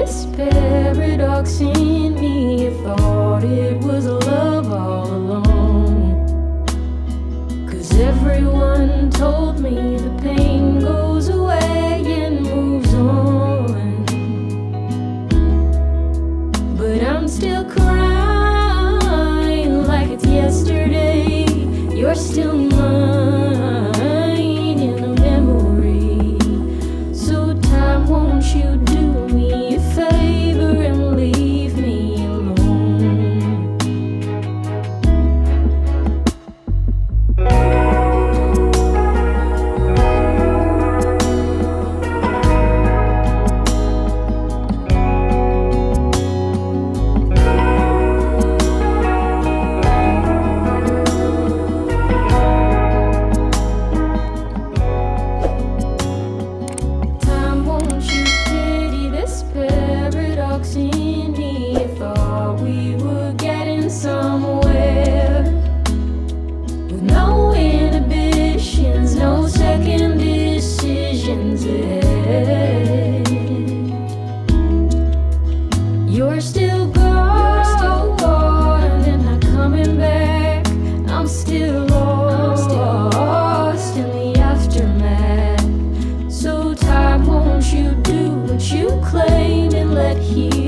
this paradox in me. I thought it was love all along, 'cause everyone told me the pain goes away and moves on. But I'm still crying like it's yesterday. You're still mine in a memory. So time, won't you do me a favor and leave me alone? In me, I thought we were getting somewhere, with no inhibitions, no second decisions ahead. You're still gone and not coming back. I'm still lost in the aftermath. So time, won't you do what you claim and let heal